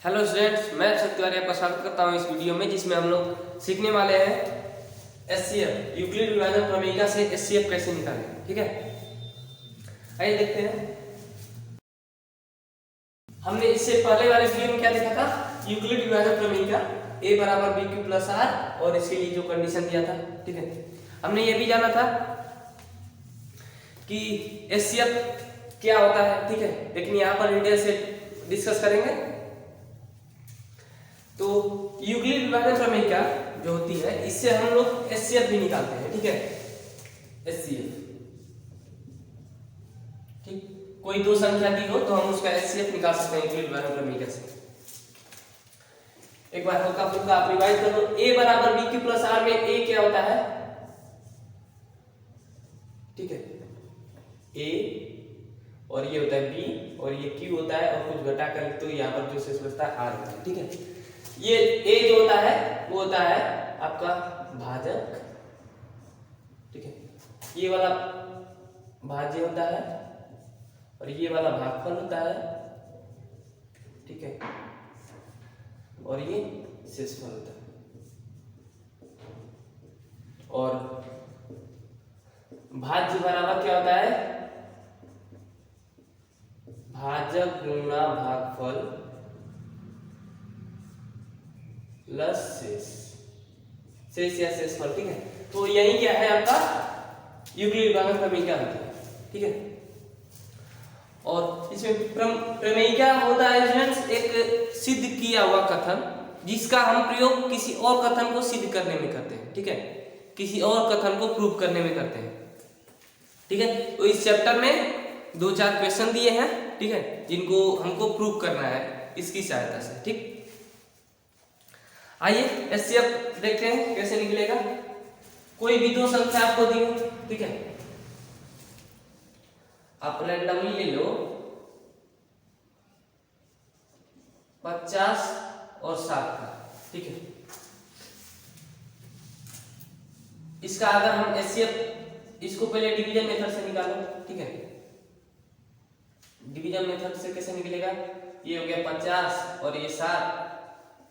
Hello students, मैं अक्षय तिवारी आपका स्वागत करता हूं इस वीडियो में, जिसमें हम लोग सीखने वाले हैं एचसीएफ यूक्लिड विभाजन प्रमेयिका से एचसीएफ कैसे निकालें। ठीक है, आइए देखते हैं। हमने इससे पहले वाले वीडियो में क्या देखा था? यूक्लिड विभाजन प्रमेयिका a बराबर बी क्यू प्लस आर और इसके लिए जो कंडीशन दिया था। ठीक है, हमने ये भी जाना था कि एचसीएफ क्या होता है। ठीक है, लेकिन यहाँ पर डिटेल से डिस्कस करेंगे। तो यूक्लिड विभाजन प्रमेयिका जो होती है, इससे हम लोग एचसीएफ भी निकालते हैं। ठीक है, एचसीएफ, ठीक, कोई दो संख्या दी हो तो हम उसका एचसीएफ निकाल सकते हैं यूक्लिड विभाजन प्रमेयिका से। एक बार हल्का फुल्का आप रिवाइज कर लो। a बराबर बी क्यू प्लस आर में a क्या होता है? ठीक है, a और ये होता है b और ये q होता है, और कुछ घटा कर तो यहाँ पर जो शेष बचता है r होता है। ठीक है, ये a जो होता है वो होता है आपका भाजक। ठीक है, ये वाला भाज्य होता है और ये वाला भागफल होता है। ठीक है, और ये शेषफल होता है। और भाज्य बराबर क्या होता है? भाजक गुणा भागफल प्लस शेष या शेषफल। ठीक है, तो यही क्या है आपका यूक्लिड विभाजन प्रमेयिका होती है। ठीक है, और इसमें प्रमेयिका होता है स्टूडेंट्स एक सिद्ध किया हुआ कथन, जिसका हम प्रयोग किसी और कथन को सिद्ध करने में करते हैं। ठीक है, किसी और कथन को प्रूव करने में करते हैं। ठीक है, तो इस चैप्टर में 2-4 क्वेश्चन दिए हैं। ठीक है, जिनको हमको प्रूव करना है इसकी सहायता से। ठीक, आइए एचसीएफ देखते हैं कैसे निकलेगा। कोई भी दो संख्या आपको दी हो, ठीक है, आप रैंडमली ले लो 50 और 60 का। ठीक है, इसका अगर हम एचसीएफ, इसको पहले डिवीजन मेथड से निकालो। ठीक है, डिवीजन मेथड से कैसे निकलेगा? ये हो गया 50 और ये 7,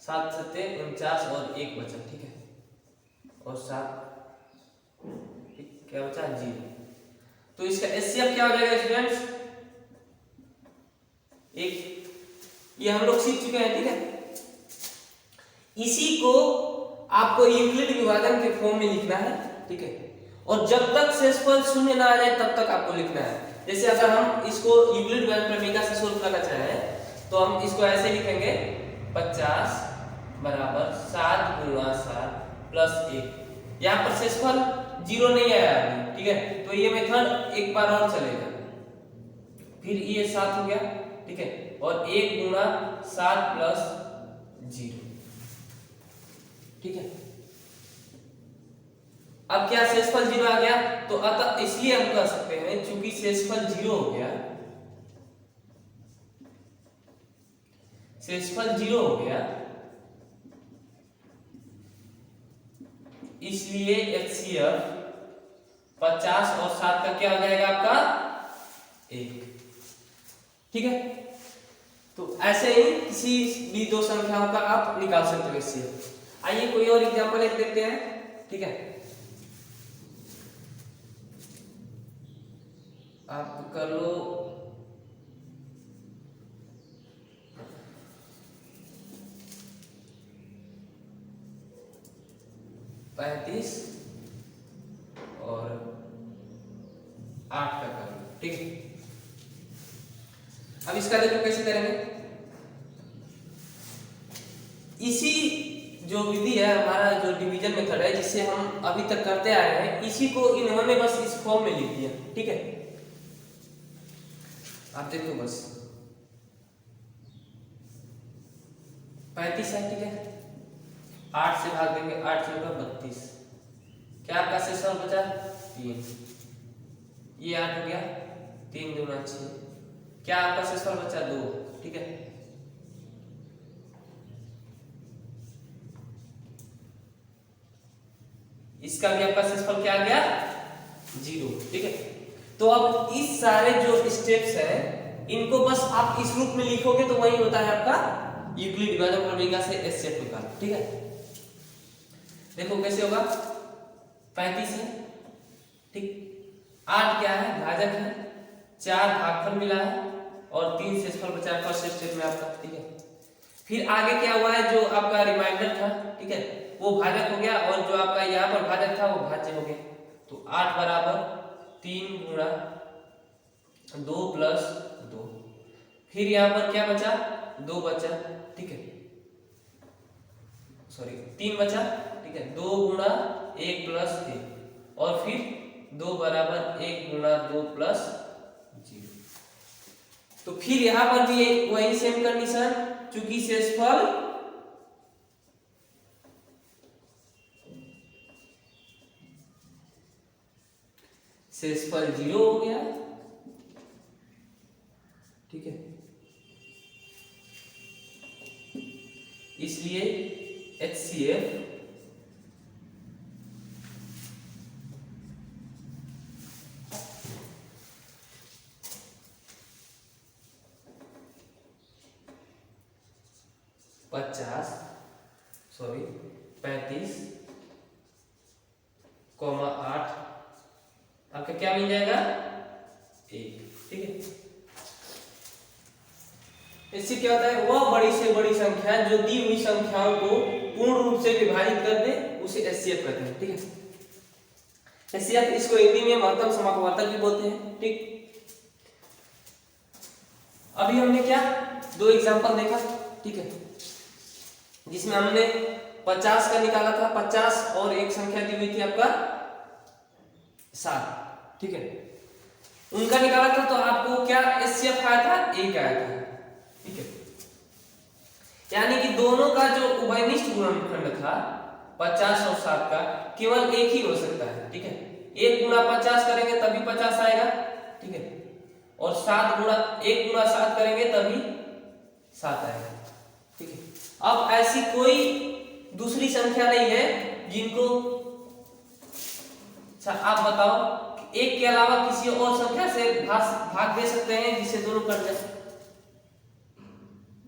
7 सत्ते 49 और 1 बचा। ठीक है, और 7 क्या बचा? 0। तो इसका एचसीएफ क्या हो जाएगा स्टूडेंट्स? 1। ये हम लोग सीख चुके हैं। ठीक है, इसी को आपको यूक्लिड विभाजन के फॉर्म में लिखना है। ठीक है, और जब तक शेषफल शून्य ना आ जाए तब तक आपको लिखना है। जैसे अगर हम इसको यूक्लिड विभाजन प्रमेयिका से सोल्व करना चाहें तो हम इसको ऐसे लिखेंगे 50 बराबर 7 गुणा 7 प्लस 1। यहाँ पर शेषफल 0 नहीं आया अभी। ठीक है, तो ये मेथड एक बार और चलेगा। फिर ये 7 हो गया। ठीक है, और 1 गुणा 7 प्लस 0। ठीक है, अब क्या शेषफल 0 आ गया? तो अतः इसलिए हम कह सकते हैं, चूंकि शेषफल 0 हो गया, शेषफल 0 हो गया, इसलिए एचसीएफ 50 और 7 का क्या हो जाएगा आपका? 1। ठीक है, तो ऐसे ही किसी भी दो संख्याओं का आप निकाल सकते हो एचसीएफ। आइए कोई और एग्जांपल एक देखते हैं। ठीक है, आप कर लो 35 और 8 का कर लो। ठीक है, अब इसका देखो कैसे करेंगे। इसी जो विधि है, हमारा जो डिवीजन मेथड है, जिससे हम अभी तक करते आए हैं, इसी को इन्होंने बस इस फॉर्म में लिख दिया। ठीक है, आप देखो बस 35 है। ठीक है, 8 से भाग देंगे, 8 से होगा 32। क्या आपका शेषफल बचा? 3। ये 8 हो गया, 3 दूना 6। क्या आपका शेषफल बचा? 2। ठीक है, इसका भी आपका शेषफल क्या आ गया? 0। ठीक है, तो अब इस सारे जो स्टेप्स हैं, इनको बस आप इस रूप में लिखोगे तो वही होता है आपका यूक्लिड विभाजन प्रमेय से एचसीएफ निकालो। ठीक है, देखो कैसे होगा। 35 है, ठीक, 8 क्या है, भाजक है, 4 भागफल मिला है और 3 शेषफल बचा है फर्स्ट स्टेप में आपका। ठीक है, फिर आगे क्या हुआ है, जो आपका रिमाइंडर था, ठीक है, वो भाजक हो गया और जो आपका यहाँ पर भाजक था वो भाज्य हो गया। तो 8 बराबर 3 गुणा 2 प्लस 2, फिर यहाँ पर क्या बचा, 2 बचा। ठीक है, सॉरी 3 बचा। ठीक है, 2 गुणा 1 प्लस 1 और फिर 2 बराबर 1 गुणा 2 प्लस 0। तो फिर यहां पर भी वही सेम कंडीशन, चूंकि शेषफल 0 हो गया। ठीक है, इसलिए HCF पचास 35, 8 आपका क्या मिल जाएगा, 1। ठीक है, इससे क्या होता है, वह बड़ी से बड़ी संख्या जो दी हुई संख्याओं को पूर्ण रूप से विभाजित कर दे उसे एचसीएफ कहते हैं। ठीक है, एचसीएफ इसको हिंदी में महत्तम समापवर्तक भी बोलते हैं। ठीक, अभी हमने क्या 2 एग्जांपल देखा। ठीक है, जिसमें हमने 50 का निकाला था, 50 और एक संख्या दी हुई थी आपका 7। ठीक है, उनका निकाला था तो आपको क्या एचसीएफ आया था, 1 आया था। ठीक है, यानी कि दोनों का जो उभयनिष्ठ गुणनखंड था 50 और 7 का केवल एक ही हो सकता है। ठीक है, 1 गुणा 50 करेंगे तभी 50 आएगा। ठीक है, और 1 गुणा 7 करेंगे तभी 7 आएगा। ठीक है, अब ऐसी कोई दूसरी संख्या नहीं है जिनको, अच्छा आप बताओ, 1 के अलावा किसी और संख्या से भाग दे सकते हैं जिससे दोनों कट जाए,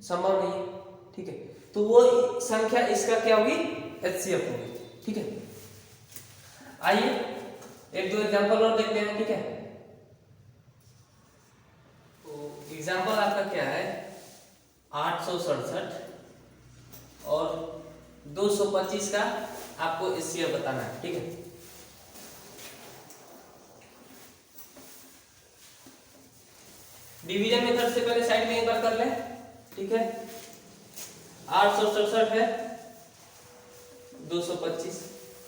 संभव नहीं है। ठीक है, तो वो संख्या इसका क्या होगी, एचसीएफ होगी। ठीक है, आइए 1-2 एग्जांपल और देखते हैं। ठीक है, तो एग्जांपल आपका क्या है, 867 और 225 का आपको एचसीएफ बताना है। ठीक है, डिवीजन मेथड से पहले साइड में एक बार कर ले। ठीक है, 867 है, 225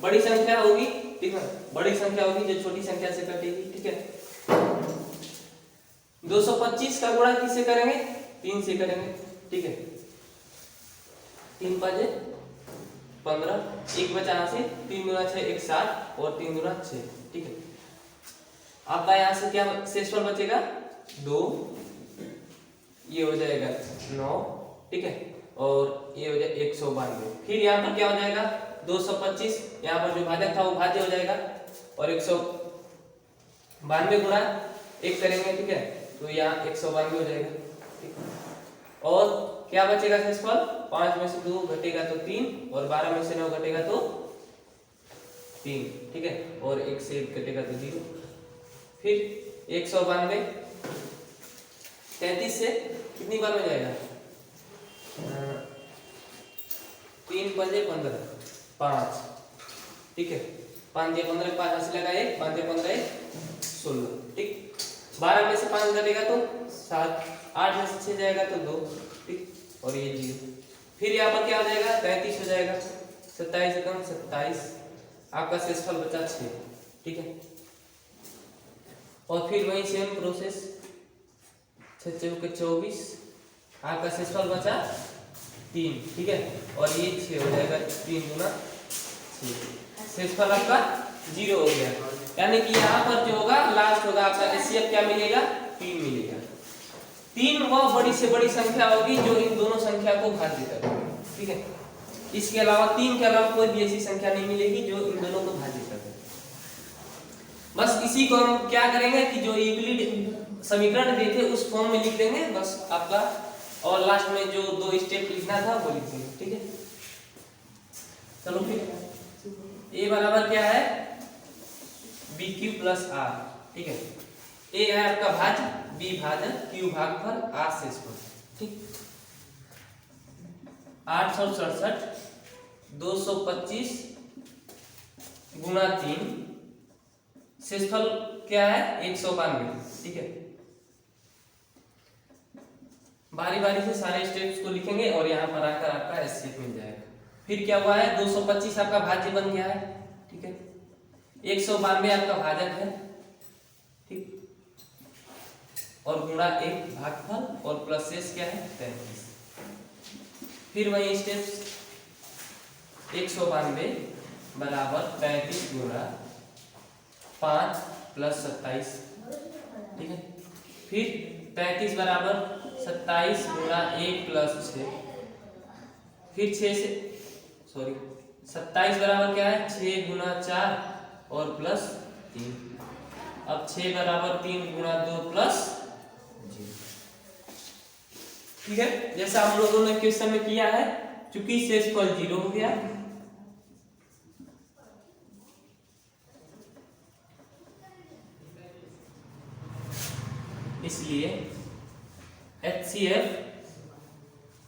बड़ी संख्या होगी। ठीक है, बड़ी संख्या होगी जो छोटी संख्या से कटेगी। ठीक है, 225 का गुणा किससे करेंगे, 3 से करेंगे। ठीक है, 3 5 15, 1 बचा यहाँ से, 3 गुना 6 1 7 और 3 गुना 6। ठीक है, आपका यहाँ से क्या शेषफल बचेगा, 2, ये हो जाएगा 9। ठीक है, और ये हो जाएगा 192। फिर यहाँ पर क्या हो जाएगा, 225, यहाँ पर जो भाजक था वो भाज्य हो जाएगा और 192 गुणा 1 करेंगे। ठीक है, तो यहाँ 192 हो जाएगा। ठीक, और क्या बचेगा शेषफल, 5 में से 2 घटेगा तो 3 और 12 में से 9 घटेगा तो 3। ठीक है, और 1 से 1 घटेगा तो 0। फिर 192 33 से कितनी बार में जाएगा, 3 5 15 5। ठीक है, 5 15 5 हाथ से लगा 1, 5 15 16। ठीक, 12 में से 5 घटेगा तो 7, 8 में से 6 जाएगा तो 2। ठीक, और ये 0। फिर यहाँ पर क्या हो जाएगा, 33 हो जाएगा, 27 कम 27, आपका शेषफल बचा 6। ठीक है, और फिर वही सेम प्रोसेस, 6 चौके 24, आपका शेषफल बचा 3। ठीक है, और ये 6 हो जाएगा, 3 गुना 6, शेषफल आपका 0 हो गया। यानी कि यहाँ पर जो होगा लास्ट होगा आपका एचसीएफ क्या मिलेगा, 3 मिलेगा। 3 वह बड़ी से बड़ी संख्या होगी जो इन दोनों संख्या को भाज्य करेगी। ठीक है, इसके अलावा 3 के अलावा कोई भी ऐसी संख्या नहीं मिलेगी जो इन दोनों को भाज्य करे। बस इसी को हम क्या करेंगे कि जो यूक्लिड समीकरण दिए थे उस फॉर्म में लिख देंगे, बस आपका और लास्ट में जो 2 स्टेप लिखना था वो लिख देंगे, ठीक है। चलो फिर ए बराबर क्या है, बी क्यू प्लस आर, ठीक है। ए है आपका भाज्य, बी भाजन, क्यू भागफल, आर शेषफल, ठीक। 867 225 गुणा 3, शेषफल क्या है 192, ठीक है। बारी बारी से सारे स्टेप्स को लिखेंगे और यहाँ पर आकर आपका एचसीएफ मिल जाएगा। फिर क्या हुआ है, 225 आपका भाज्य बन गया है, ठीक है। 192 आपका भाजक है, ठीक, और गुणा 1 भागफल और प्लस शेष क्या है 33। फिर वही स्टेप्स 192 बराबर 35 गुणा 5 प्लस 27, ठीक है। फिर 35 बराबर 27 गुणा 1 प्लस 6, फिर 6 से 27 बराबर क्या है 6 गुणा 4 और प्लस 3। अब 6 बराबर 3 गुणा 2 प्लस 0, ठीक है। जैसा हम लोगों ने क्वेश्चन में किया है, चूंकि शेषफल 0 हो गया, इसलिए HCF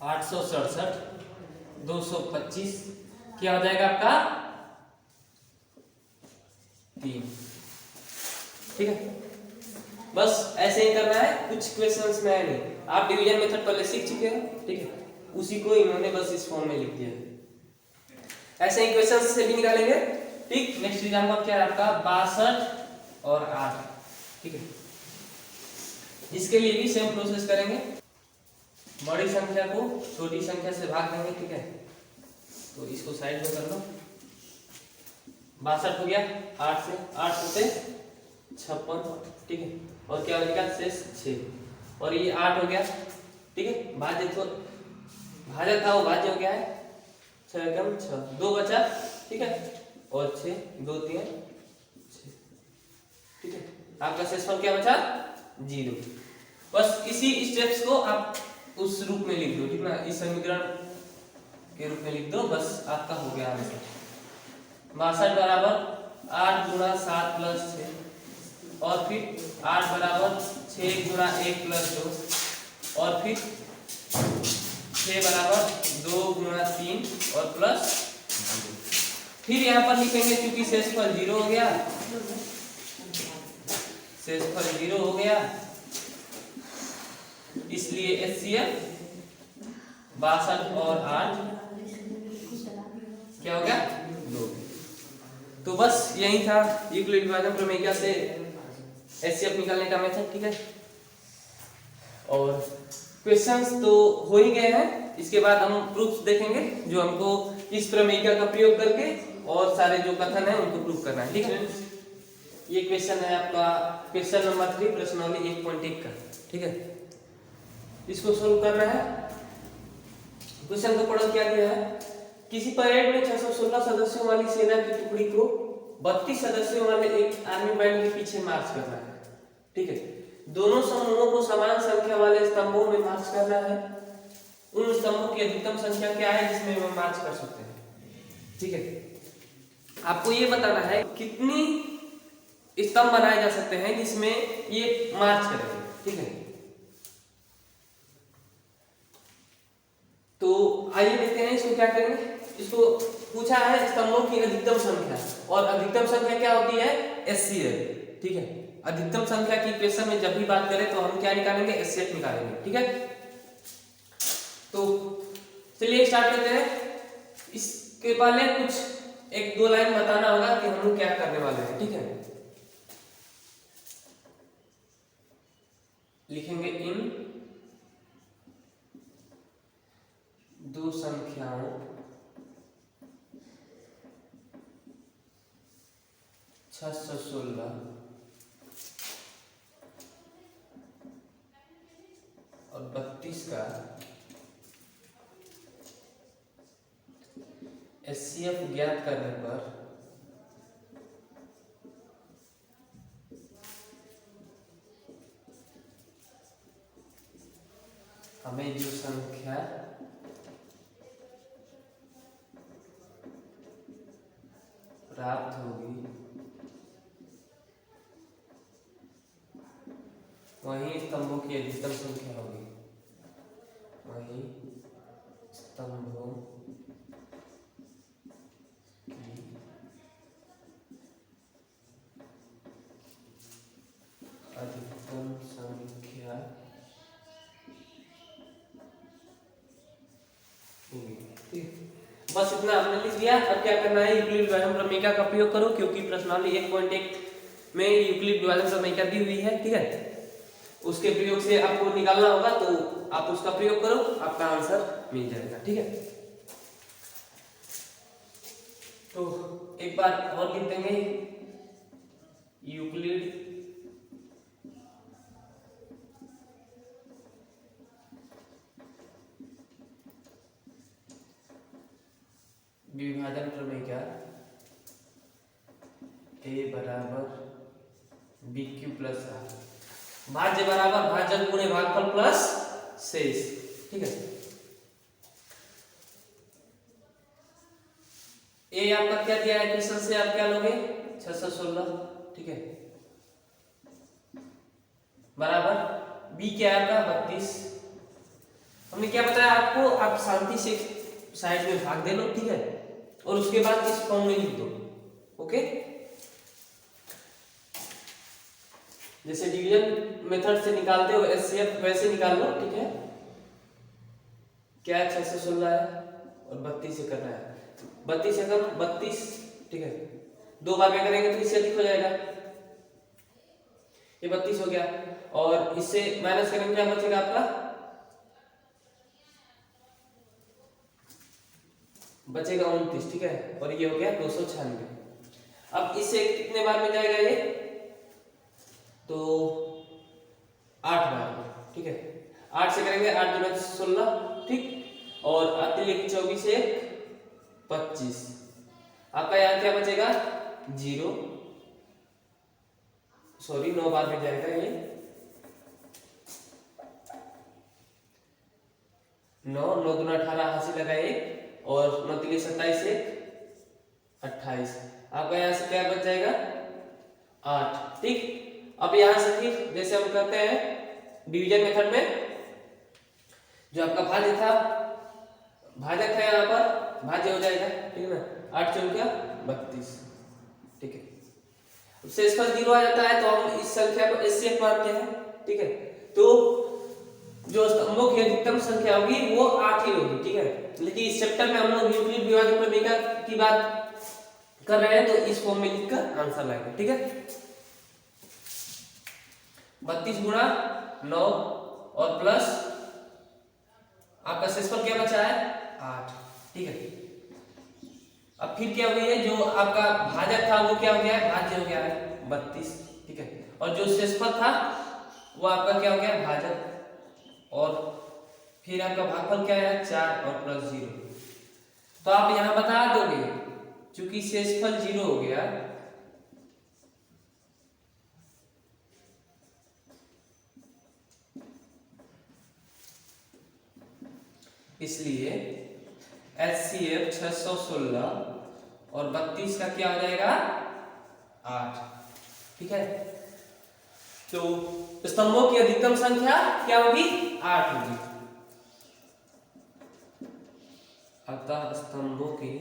867 225 क्या हो जाएगा आपका 3, ठीक है। बस ऐसे ही करना है, कुछ क्वेश्चंस में है नहीं, आप डिवीजन मेथड पहले सीख चुके हो, ठीक है। उसी को इन्होंने बस इस फॉर्म में लिख दिया है। ऐसे ही क्वेश्चंस से भी निकालेंगे, ठीक। नेक्स्ट एग्जांपल क्या है आपका 62 और 8, ठीक है। इसके लिए भी सेम प्रोसेस करेंगे, बड़ी संख्या को छोटी संख्या से भाग देंगे, ठीक है। तो इसको साइड में कर लो, 62 हो गया 8 से, 8 होते 56, ठीक है। और क्या बनेगा शेष 6, और ये 8 हो गया, ठीक है। भाज्य तो भाज्य था वो भाज्य हो गया है 6 कम 6, 2 बचा, ठीक है, और 6 2 3 6, ठीक है। आपका शेषफल क्या बचा 0। बस इसी स्टेप्स को आप उस रूप में लिख दो, ठीक ना, इस समीकरण के रूप में लिख दो, बस आपका हो गया आंसर। 62 बराबर 8 गुणा 7 प्लस 6, और फिर 8 बराबर 6 गुणा 1 प्लस 2, और फिर 6 बराबर 2 गुणा 3 और प्लस 0। फिर यहाँ पर लिखेंगे क्योंकि शेषफल 0 हो गया, शेषफल 0 हो गया, इसलिए HCF 62 और 8 क्या हो गया 2। तो बस यही था यूक्लिड विभाजन प्रमेय से HCF निकालने का मेथड, ठीक है। और क्वेश्चंस तो हो ही गए हैं, इसके बाद हम प्रूफ्स देखेंगे जो हमको इस प्रमेय का प्रयोग करके और सारे जो कथन है उनको प्रूफ करना है, ठीक है। ये क्वेश्चन है आपका क्वेश्चन नंबर 3 प्रश्नावली 1.1 का, ठीक है। इसको सोल्व करना है। क्वेश्चन का पढ़ो क्या दिया है, किसी परेड में 616 सदस्यों वाली सेना की टुकड़ी को 32 सदस्यों वाले एक आर्मी बैंड के पीछे मार्च करना है, ठीक है। दोनों समूहों को समान संख्या वाले स्तंभों में मार्च करना है। उन स्तंभों की अधिकतम संख्या क्या है जिसमें वे मार्च कर सकते हैं, ठीक है। आपको ये बताना है कितनी स्तंभ बनाए जा सकते हैं जिसमें ये मार्च करेंगे, ठीक है। तो आइए देखते हैं इसको क्या करेंगे। इसको पूछा है स्तंभों की अधिकतम संख्या, और अधिकतम संख्या क्या होती है HCF, ठीक है। अधिकतम संख्या की इक्वेशन में जब भी बात करें तो हम क्या निकालेंगे HCF निकालेंगे, ठीक है। तो चलिए स्टार्ट करते हैं। इसके पहले कुछ 1-2 लाइन बताना होगा कि हम लोग क्या करने वाले हैं, ठीक है। लिखेंगे इन दो संख्याओं छह सौ 16 और 32 का HCF ज्ञात करने पर हमें जो प्राप्त होगी वही स्तंभों की अधिकतम संख्या होगी, वही स्तंभों की अधिकतम संख्या होगी। ठीक, बस इतना हमने लिख दिया। अब क्या करना है, यूक्लिड विभाजन प्रमेय का प्रयोग करो, क्योंकि प्रश्नावली 1.1 में यूक्लिड विभाजन प्रमेय दी हुई है। ठीक है, उसके प्रयोग से आपको निकालना होगा, तो आप उसका प्रयोग करो, आपका आंसर मिल जाएगा। ठीक है, तो एक बार और लिख देंगे, यूक्लिड विभाजन प्रमेय क्या, ए बराबर बी क्यू प्लस आर, भाज्य बराबर भाजक गुणे भागफल प्लस शेष। ठीक है, ए आपका क्या दिया है क्वेश्चन से, आप क्या लोगे 616। ठीक है, बराबर बी क्या है आपका 32। हमने क्या बताया आपको, आप शांति से साइड में भाग दे लो। ठीक है, और उसके बाद इस फॉर्म में लिख दो। ओके, जैसे डिवीजन मेथड से निकालते हो एचसीएफ वैसे निकाल लो। ठीक है, क्या है 616 है और 32 से करना है, 32 से कम 32। ठीक है, दो बार क्या करेंगे तो इससे अधिक हो जाएगा, ये 32 हो गया, और इससे माइनस करेंगे क्या बचेगा आपका, बचेगा 29। ठीक है, और ये हो गया 296। अब इससे कितने बार में जाएगा ये, तो 8 बार। ठीक है, 8 से करेंगे, 8 दूना 16। ठीक, और अतिरिक्त 24 से 25, आपका यहाँ क्या बचेगा 0, सॉरी 9 बार में जाएगा ये, 9 9 दूना 18, हासिल लगा 1, और 9 3 27 से 28, आपका यहाँ से क्या बच जाएगा 8। ठीक, अब यहां से फिर जैसे हम करते हैं डिवीजन मेथड में, जो आपका भाज्य था, भाजक है यहाँ पर, भाज्य हो जाएगा। ठीक है ना, 8 चौक 32। ठीक है, शेषफल 0 आ जाता है, तो हम इस संख्या को एचसीएफ मानते हैं। ठीक है, तो जो स्तंभों की अधिकतम संख्या होगी वो 8 ही होगी। ठीक है, लेकिन इस चैप्टर में हम लोग यूक्लिड विभाजन प्रमेय की बात कर रहे हैं, तो इस फॉर्म में लिखकर आंसर लाएंगे। ठीक है, 32 गुणा 9 और प्लस आपका शेषफल क्या बचा है 8। ठीक है, अब फिर क्या हुई है, जो आपका भाजक था वो क्या हो गया है, भाज्य हो गया है 32। ठीक है, और जो शेषफल था वो आपका क्या हो गया भाजक, और फिर आपका भागफल क्या है 4 और प्लस 0। तो आप यहां बता दोगे, चूंकि शेषफल 0 हो गया, इसलिए HCF 616 और 32 का क्या हो जाएगा 8। ठीक है, तो स्तंभों की अधिकतम संख्या क्या होगी 8 होगी। अतः स्तंभों की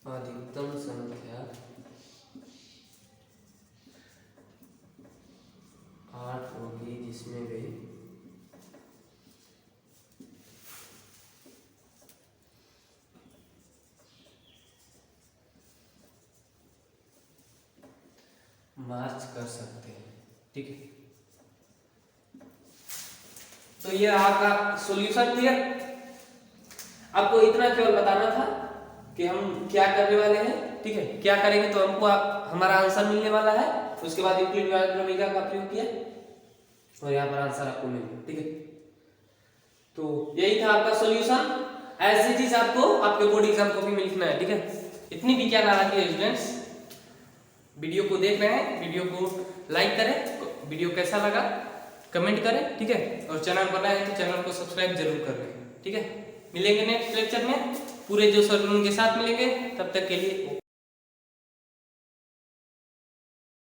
अधिकतम संख्या 8 होगी, जिसमें भी मार्च कर सकते हैं। ठीक है, तो ये आपका सॉल्यूशन क्लियर। आपको इतना केवल बताना था कि हम क्या करने वाले हैं। ठीक है, क्या करेंगे तो हमको हमारा आंसर मिलने वाला है, उसके बाद यूक्लिड विभाजन प्रमेय का प्रयोग किया और यहाँ पर आंसर आपको मिल गया। ठीक है, तो यही था आपका सॉल्यूशन। एज इट इज आपको आपके बोर्ड एग्जाम कॉपी में लिखना है। ठीक है, इतनी भी क्या ना रखिए स्टूडेंट्स। वीडियो को देख रहे हैं, वीडियो को लाइक करें, वीडियो कैसा लगा कमेंट करें, ठीक है। और चैनल पर नए हैं तो चैनल को सब्सक्राइब जरूर कर लें, ठीक है। मिलेंगे नेक्स्ट लेक्चर में पूरे जो सर उनके साथ मिलेंगे, तब तक के लिए